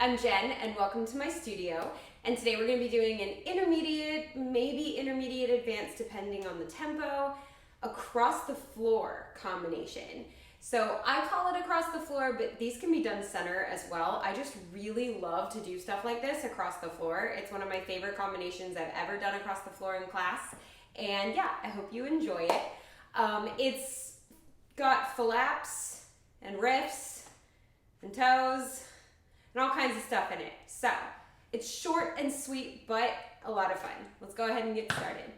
I'm Jen and welcome to my studio. And today we're going to be doing an intermediate, maybe intermediate advanced depending on the tempo, across the floor combination. So I call it across the floor, but these can be done center as well. I just really love to do stuff like this across the floor. It's one of my favorite combinations I've ever done across the floor in class. And yeah, I hope you enjoy it. It's got FLAPS and riffs and toes and all kinds of stuff in it. So it's short and sweet, but a lot of fun. Let's go ahead and get started.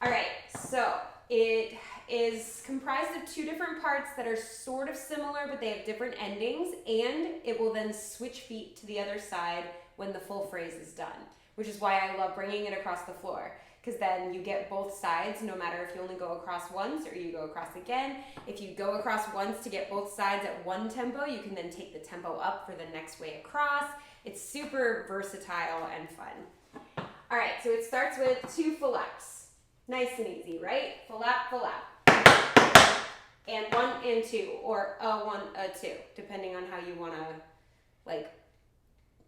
All right, so it is comprised of two different parts that are sort of similar, but they have different endings, and it will then switch feet to the other side when the full phrase is done, which is why I love bringing it across the floor, because then you get both sides, no matter if you only go across once or you go across again. If you go across once to get both sides at one tempo, you can then take the tempo up for the next way across. It's super versatile and fun. All right, so it starts with two FLAPs. Nice and easy, right? FLAP, FLAP. And one and two, or a one, a two, depending on how you want to, like,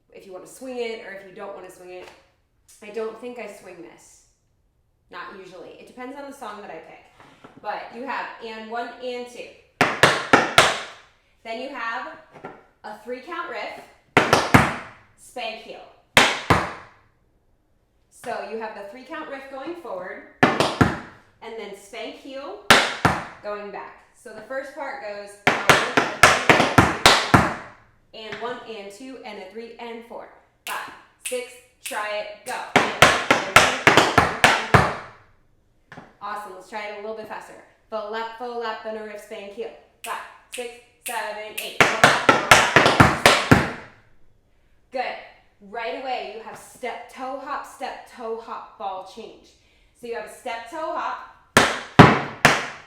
if you want to swing it or if you don't want to swing it. I don't think I swing this. Not usually. It depends on the song that I pick. But you have and one and two. Then you have a 3-count riff, spank heel. So you have the 3-count riff going forward, and then spank heel going back. So the first part goes and 1 and 2 and a 3 and 4, 5, 6, try it, go. Awesome, let's try it a little bit faster. FLAP, FLAP, and a riff, spank heel. 5, 6, 7, 8. Good. Right away, you have step, toe, hop, ball change. So you have a step, toe, hop.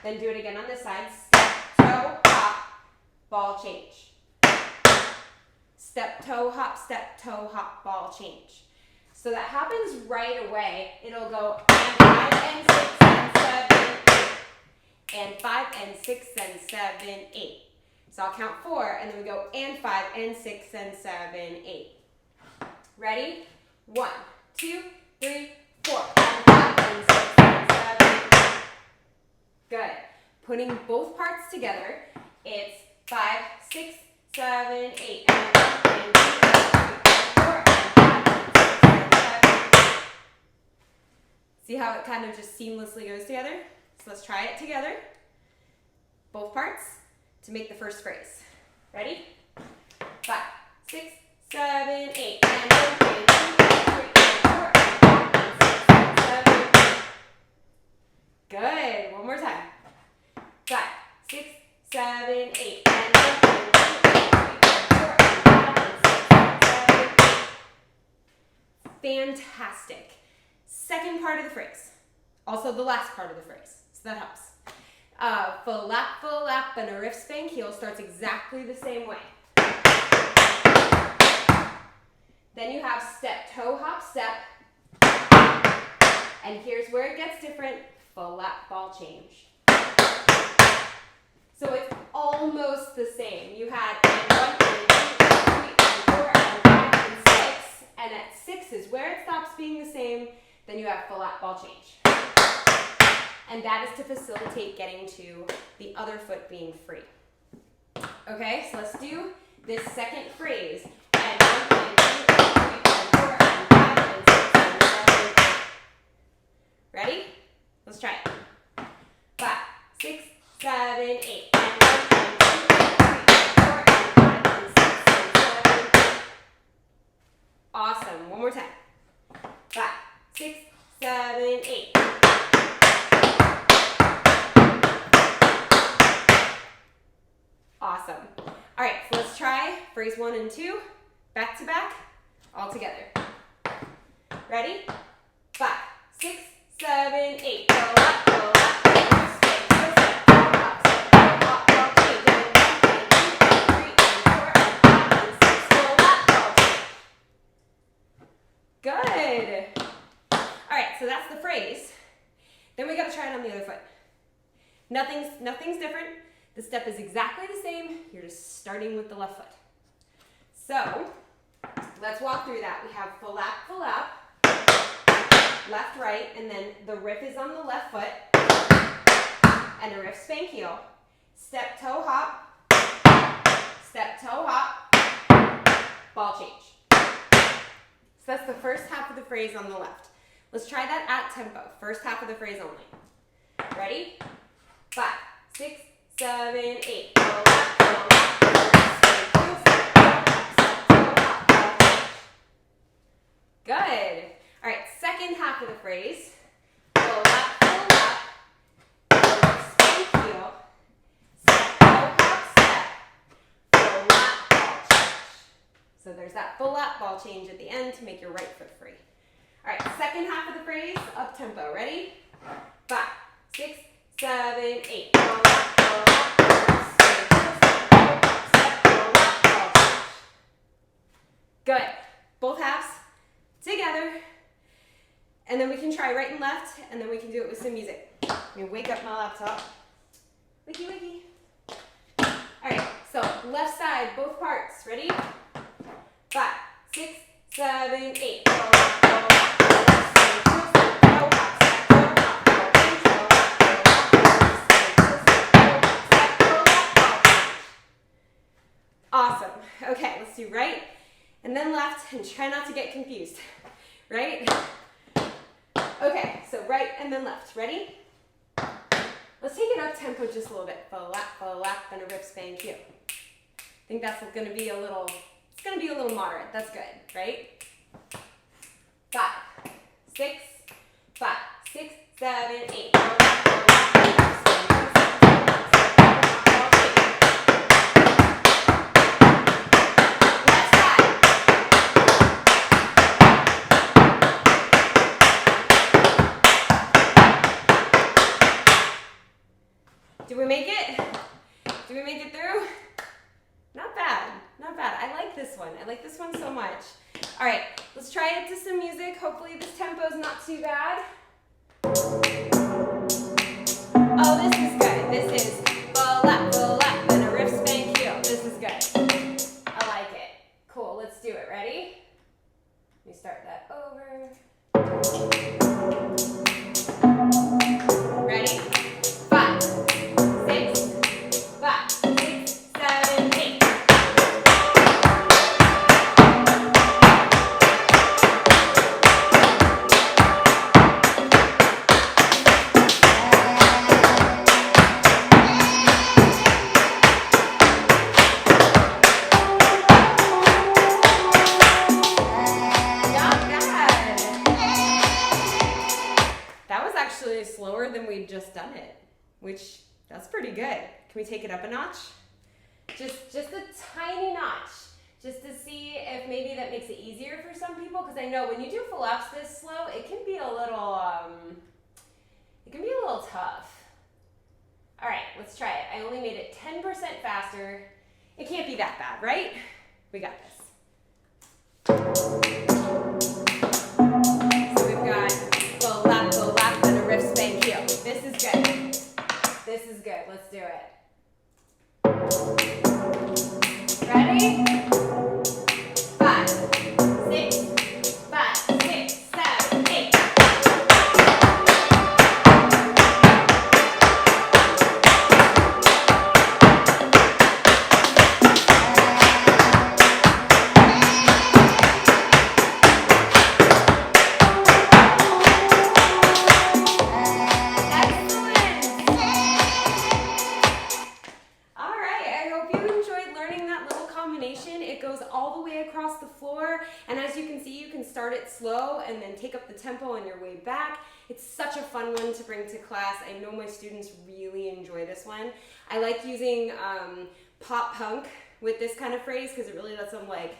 Then do it again on this side. Step, toe, hop, ball change. Step, toe, hop, ball change. So that happens right away. It'll go and 5 and 6 and 7, 8. And 5 and 6 and 7, 8. So I'll count 4 and then we go and 5 and 6 and 7, 8. Ready? 1, 2, 3, 4. And 5 and 6 and 7, 8. Good. Putting both parts together, it's 5, 6, 7, 8. And 1 and 2 and 3 and 4 and 5 and 6 and 7, 8. See how it kind of just seamlessly goes together? So let's try it together. Both parts to make the first phrase. Ready? 5, 6, 7, 8. And 1 and 2 and 3 and 4 and 5 and 6 and 7, 8. Good. One more time. 5, 6, 7, 8. And 1 and 2 and 3 and 4 and 5 and 6 and 7, 8. Fantastic. Second part of the phrase. Also the last part of the phrase. So that helps. FLAP, FLAP, and a riff, spank heel starts exactly the same way. Then you have step, toe, hop, step. And here's where it gets different. FLAP, ball change. So it's almost the same. You had and 1 and 2 and 3 and 4 and 5 and 6. And at 6 is where it stops being the same. Then you have FLAP, ball change. And that is to facilitate getting to the other foot being free. Okay, so let's do this second phrase. And 1 and 2 and 3 and 4 and 5 and 6 and 7, 8. Ready? Let's try it. 5, 6, 7, 8. And 1 and 2 and 3 and 4 and 5 and 6 and 7, 8. Awesome. One more time. 5, 6, 7, 8. Awesome. All right, so let's try phrase 1 and 2, back to back, all together. Ready? 5, 6, 7, 8. Go up, go up, go up, stay, go step, go up, step, go up, go change. And 1 and 2 and 3 and 4 and 5 and 6. Go up, go change. Good. All right, so that's the phrase. Then we got to try it on the other foot. Nothing's different. The step is exactly the same. You're just starting with the left foot. So let's walk through that. We have flap, left, right, and then the riff is on the left foot, and a riff spank heel. Step, toe, hop, ball change. So that's the first half of the phrase on the left. Let's try that at tempo. First half of the phrase only. Ready? 5, 6, 7, 8. Good. All right, second half of the phrase. Pull up, spank heel. Step, toe, hop, step. Full lap, ball change. So there's that full lap ball change at the end to make your right foot free. All right, second half of the phrase, up tempo. Ready? 5, 6, 7, 8. Good. Both halves together. And then we can try right and left, and then we can do it with some music. Let me wake up my laptop. Wiki, wiki. All right, so left side, both parts. Ready? 5, 6, 7, 8. Awesome. Okay, let's do right and then left, and try not to get confused. Right? Okay, so right and then left. Ready? Let's take it up tempo just a little bit. Flap, and a riff spank heel. I think that's going to be a little, it's going to be a little moderate. That's good, right? 5, 6, 7, 8. Did we make it? Did we make it through? Not bad, not bad. I like this one. I like this one so much. All right, let's try it to some music. Hopefully this tempo is not too bad. Oh, this is good. This is full lap, and a riff spank heel. This is good. I like it. Cool, let's do it. Ready? Let me start that over. Ready? 5, 6, 7, 8. Slower than we'd just done it, which that's pretty good. Can we take it up a notch? Just a tiny notch, just to see if maybe that makes it easier for some people, because I know when you do FLAPS this slow, it can be a little tough. All right, let's try it. I only made it 10% faster. It can't be that bad, right? We got this. So we've got full lap, and a riff spank heel. This is good. This is good. Let's do it. Ready? 5, 6, 7, 8. It goes all the way across the floor, and as you can see, you can start it slow and then take up the tempo on your way back. It's such a fun one to bring to class. I know my students really enjoy this one. I like using pop punk with this kind of phrase because it really lets them, like,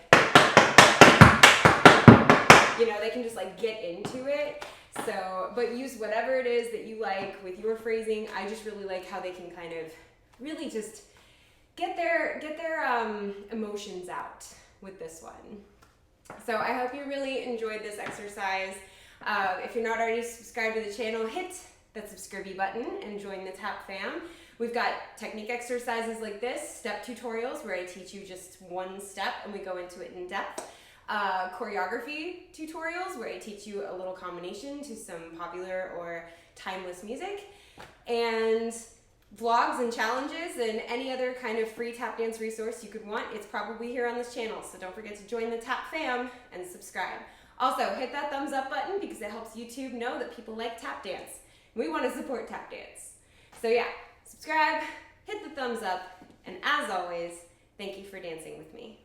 you know, they can just like get into it. So, but use whatever it is that you like with your phrasing. I just really like how they can kind of really just get their emotions out with this one. So I hope you really enjoyed this exercise. If you're not already subscribed to the channel, hit that subscribe button and join the TAP fam. We've got technique exercises like this, step tutorials where I teach you just one step and we go into it in depth. choreography tutorials where I teach you a little combination to some popular or timeless music, and vlogs and challenges and any other kind of free tap dance resource you could want. It's probably here on this channel, so don't forget to join the tap fam and subscribe. Also, hit that thumbs up button because it helps YouTube know that people like tap dance. We want to support tap dance. So yeah, subscribe, hit the thumbs up, and as always, thank you for dancing with me.